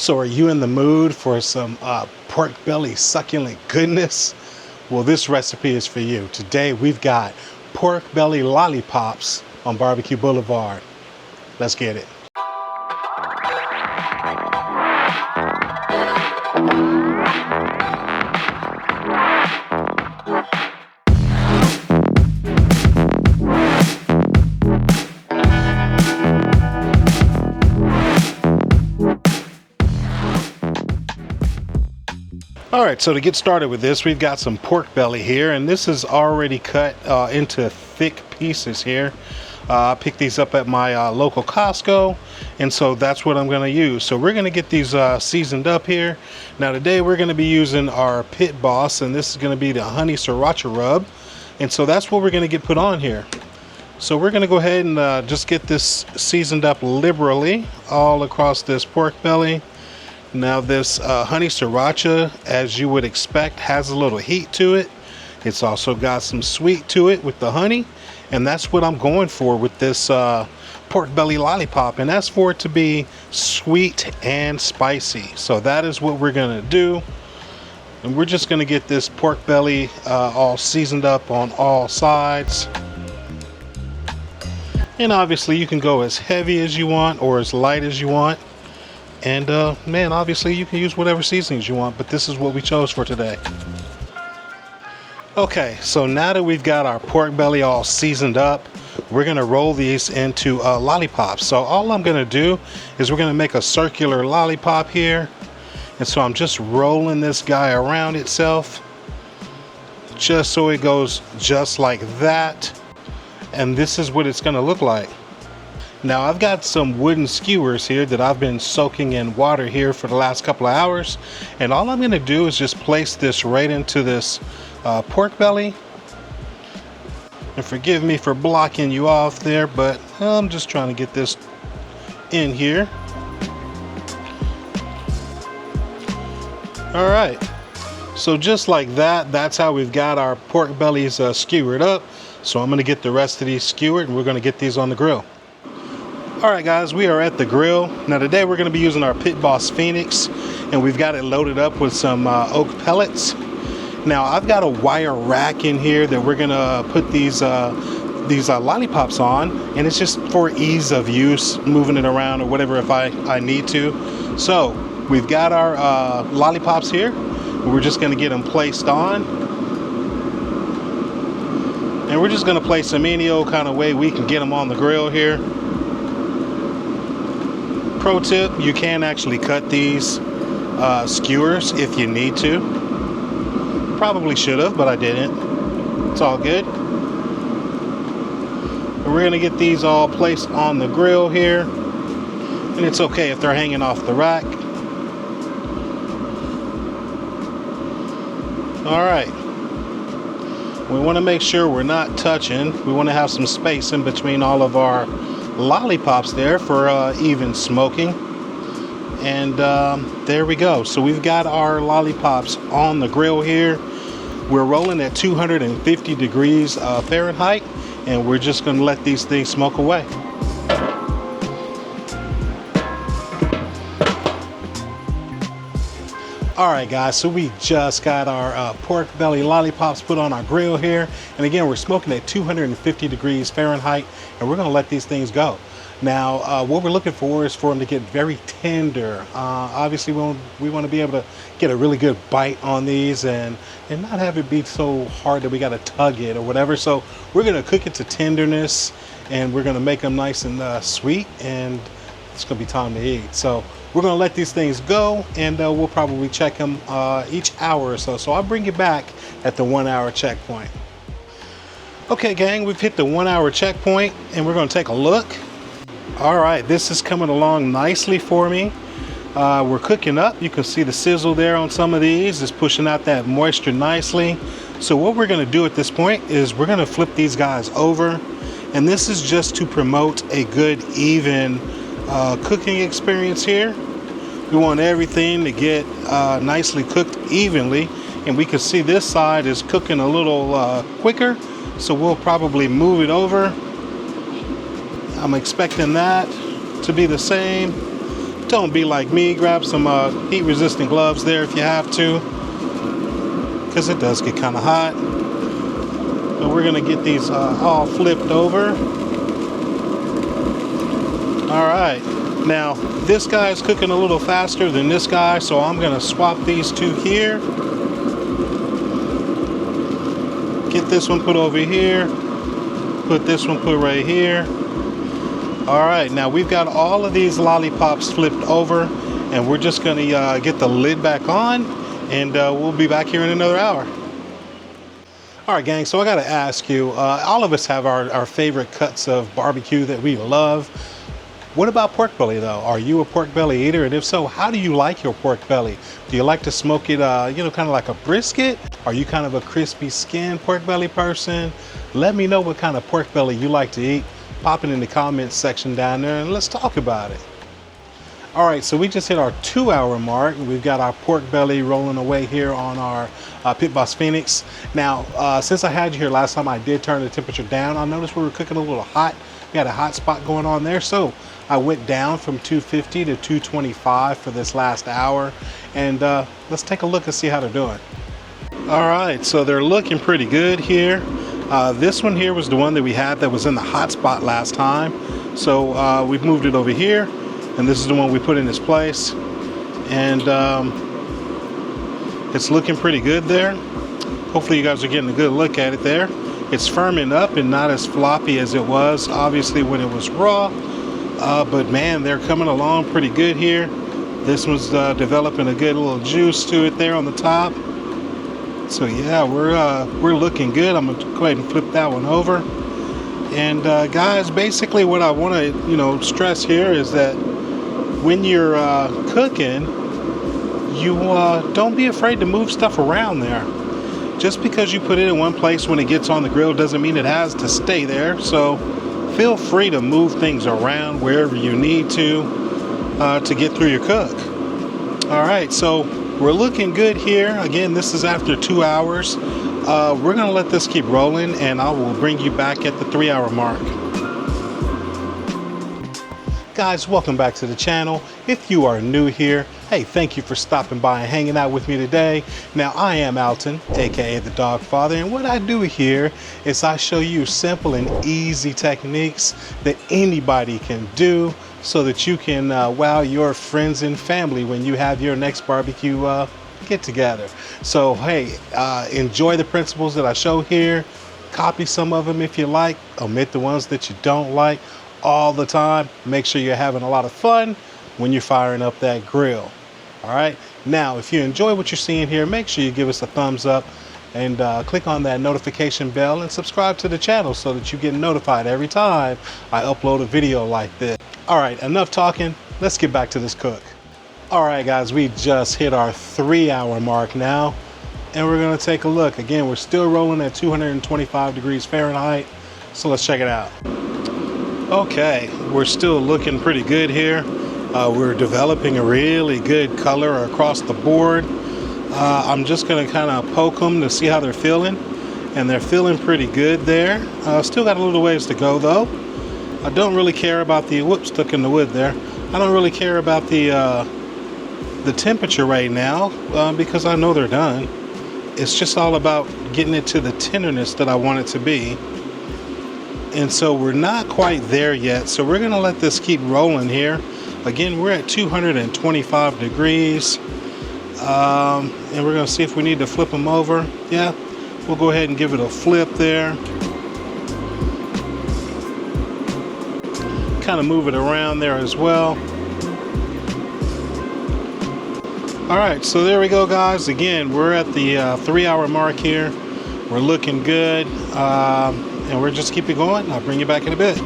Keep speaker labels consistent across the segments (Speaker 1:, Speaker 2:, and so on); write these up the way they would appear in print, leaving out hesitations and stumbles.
Speaker 1: So are you in the mood for some pork belly succulent goodness? Well, this recipe is for you. Today we've got pork belly lollipops on Barbecue Boulevard. Let's get it. All right, so to get started with this, we've got some pork belly here, and this is already cut into thick pieces here. I picked these up at my local Costco, and so that's what I'm going to use. So we're going to get these seasoned up here. Now today we're going to be using our Pit Boss, and this is going to be the honey sriracha rub, and so that's what we're going to get put on here. So we're going to go ahead and just get this seasoned up liberally all across this pork belly. Now this honey sriracha, as you would expect, has a little heat to it. It's also got some sweet to it with the honey, and that's what I'm going for with this pork belly lollipop, and that's for it to be sweet and spicy. So that is what we're gonna do, and we're just gonna get this pork belly all seasoned up on all sides. And obviously you can go as heavy as you want or as light as you want. And man, obviously you can use whatever seasonings you want, but this is what we chose for today. Okay, so now that we've got our pork belly all seasoned up, we're gonna roll these into lollipops. So all I'm gonna do is we're gonna make a circular lollipop here. And so I'm just rolling this guy around itself, just so it goes just like that. And this is what it's gonna look like. Now I've got some wooden skewers here that I've been soaking in water here for the last couple of hours, and all I'm going to do is just place this right into this pork belly. And forgive me for blocking you off there, but I'm just trying to get this in here. Alright, so just like that, that's how we've got our pork bellies skewered up. So I'm going to get the rest of these skewered, and we're going to get these on the grill. Alright guys, we are at the grill. Now today we're going to be using our Pit Boss Phoenix, and we've got it loaded up with some oak pellets. Now I've got a wire rack in here that we're going to put these lollipops on, and it's just for ease of use, moving it around or whatever if I need to. So we've got our lollipops here, and we're just going to get them placed on. And we're just going to place them any old kind of way we can get them on the grill here. Pro tip, you can actually cut these skewers if you need to. Probably should have, but I didn't. It's all good. And we're going to get these all placed on the grill here. And it's okay if they're hanging off the rack. Alright. We want to make sure we're not touching. We want to have some space in between all of our lollipops there for even smoking. And there we go. So we've got our lollipops on the grill here. We're rolling at 250 degrees Fahrenheit, and we're just going to let these things smoke away. Alright guys, so we just got our pork belly lollipops put on our grill here, and again we're smoking at 250 degrees Fahrenheit, and we're going to let these things go. Now what we're looking for is for them to get very tender. Obviously we want to be able to get a really good bite on these and not have it be so hard that we got to tug it or whatever. So we're going to cook it to tenderness, and we're going to make them nice and sweet, and it's going to be time to eat. So we're going to let these things go, and we'll probably check them each hour or so. So I'll bring you back at the 1 hour checkpoint. Okay gang, we've hit the 1 hour checkpoint, and we're going to take a look. Alright, this is coming along nicely for me. We're cooking up. You can see the sizzle there on some of these. It's pushing out that moisture nicely. So what we're going to do at this point is we're going to flip these guys over, and this is just to promote a good even cooking experience here. We want everything to get nicely cooked evenly, and we can see this side is cooking a little quicker, so we'll probably move it over. I'm expecting that to be the same. don't be like me. Grab some heat resistant gloves there if you have to, because it does get kind of hot. So we're gonna get these all flipped over. All right, now this guy is cooking a little faster than this guy, so I'm gonna swap these two here. Get this one put over here, put this one put right here. All right, now we've got all of these lollipops flipped over, and we're just gonna get the lid back on, and we'll be back here in another hour. All right, gang, so I gotta ask you, all of us have our favorite cuts of barbecue that we love. What about pork belly though? Are you a pork belly eater? And if so, how do you like your pork belly? Do you like to smoke it, you know, kind of like a brisket? Are you kind of a crispy skin pork belly person? Let me know what kind of pork belly you like to eat. Pop it in the comments section down there and let's talk about it. All right, so we just hit our 2-hour mark. We've got our pork belly rolling away here on our Pit Boss Phoenix. Now, since I had you here last time, I did turn the temperature down. I noticed we were cooking a little hot. We had a hot spot going on there, so I went down from 250 to 225 for this last hour. And let's take a look and see how they're doing. All right, so they're looking pretty good here. This one here was the one that we had that was in the hot spot last time. So we've moved it over here, and this is the one we put in its place. And it's looking pretty good there. Hopefully you guys are getting a good look at it there. It's firming up and not as floppy as it was, obviously, when it was raw. But man, they're coming along pretty good here. This one's developing a good little juice to it there on the top. So yeah, we're looking good. I'm gonna go ahead and flip that one over. And guys, basically what I want to stress here is that when you're cooking, you don't be afraid to move stuff around there. Just because you put it in one place when it gets on the grill doesn't mean it has to stay there. So feel free to move things around wherever you need to get through your cook. All right, so we're looking good here. Again, this is after 2 hours. We're gonna let this keep rolling, and I will bring you back at the 3-hour mark. Guys, welcome back to the channel. If you are new here, hey, thank you for stopping by and hanging out with me today. Now, I am Alton, aka the Dawgfatha, and what I do here is I show you simple and easy techniques that anybody can do so that you can wow your friends and family when you have your next barbecue get together. So hey, enjoy the principles that I show here. Copy some of them if you like, omit the ones that you don't like. All the time, make sure you're having a lot of fun when you're firing up that grill. All right, now if you enjoy what you're seeing here, make sure you give us a thumbs up and click on that notification bell and subscribe to the channel so that you get notified every time I upload a video like this. All right, enough talking, let's get back to this cook. All right guys, we just hit our 3-hour mark now, and we're gonna take a look. Again, we're still rolling at 225 degrees Fahrenheit, so let's check it out. Okay, we're still looking pretty good here. We're developing a really good color across the board. I'm just gonna kind of poke them to see how they're feeling, and they're feeling pretty good there. Still got a little ways to go though. I don't really care about the, whoops, stuck in the wood there. I don't really care about the temperature right now because I know they're done. It's just all about getting it to the tenderness that I want it to be. And so we're not quite there yet, so we're gonna let this keep rolling here. Again, we're at 225 degrees, and we're gonna see if we need to flip them over. Yeah, we'll go ahead and give it a flip there. Kind of move it around there as well. All right, so there we go, guys. Again, we're at the 3-hour mark here. We're looking good. And we're just keep it going. I'll bring you back in a bit.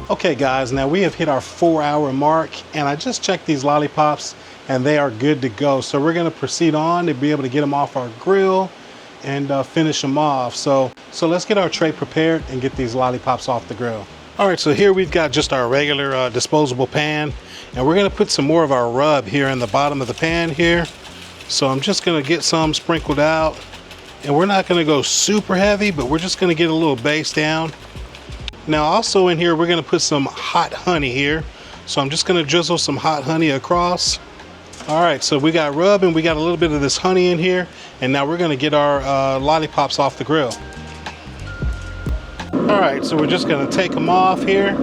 Speaker 1: Okay guys, now we have hit our 4-hour mark, and I just checked these lollipops and they are good to go. So we're gonna proceed on to be able to get them off our grill and finish them off. So let's get our tray prepared and get these lollipops off the grill. All right, so here we've got just our regular disposable pan, and we're gonna put some more of our rub here in the bottom of the pan here. So I'm just gonna get some sprinkled out. And we're not gonna go super heavy, but we're just gonna get a little base down. Now also in here, we're gonna put some hot honey here. So I'm just gonna drizzle some hot honey across. All right, so we got rub and we got a little bit of this honey in here, and now we're gonna get our lollipops off the grill. All right, so we're just gonna take them off here.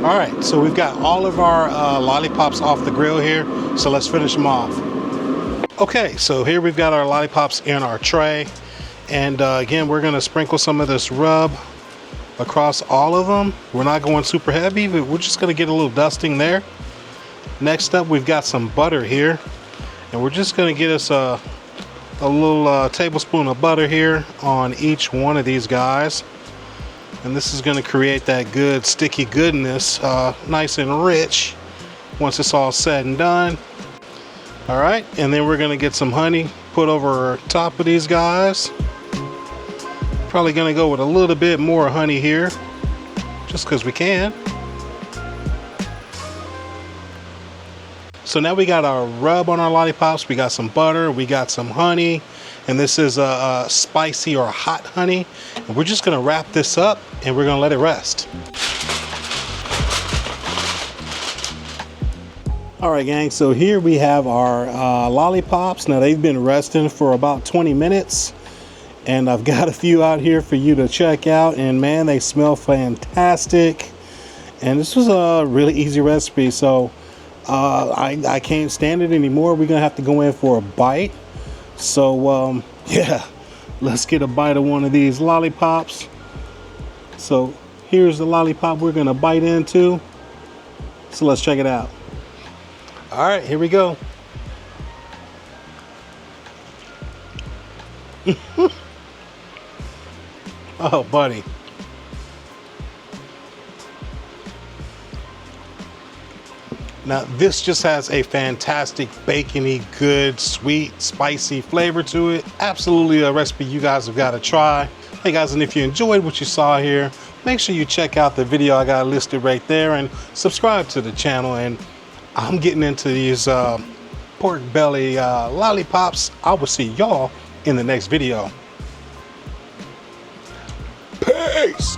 Speaker 1: All right, so we've got all of our lollipops off the grill here, so let's finish them off. Okay, so here we've got our lollipops in our tray, and again, we're gonna sprinkle some of this rub across all of them. We're not going super heavy, but we're just gonna get a little dusting there. Next up, we've got some butter here, and we're just gonna get us a little tablespoon of butter here on each one of these guys. And this is gonna create that good sticky goodness, nice and rich once it's all said and done. All right, and then we're gonna get some honey put over top of these guys. Probably gonna go with a little bit more honey here, just because we can. So now we got our rub on our lollipops, we got some butter, we got some honey, and this is a spicy or hot honey. And we're just gonna wrap this up and we're gonna let it rest. All right, gang, so here we have our lollipops. Now they've been resting for about 20 minutes. And I've got a few out here for you to check out, and man, they smell fantastic. And this was a really easy recipe, so I can't stand it anymore. We're gonna have to go in for a bite. So yeah, let's get a bite of one of these lollipops. So here's the lollipop we're gonna bite into. So let's check it out. All right, here we go. Oh, buddy. Now, this just has a fantastic bacony, good, sweet, spicy flavor to it. Absolutely a recipe you guys have got to try. Hey guys, and if you enjoyed what you saw here, make sure you check out the video I got listed right there and subscribe to the channel. And I'm getting into these pork belly lollipops. I will see y'all in the next video. Peace.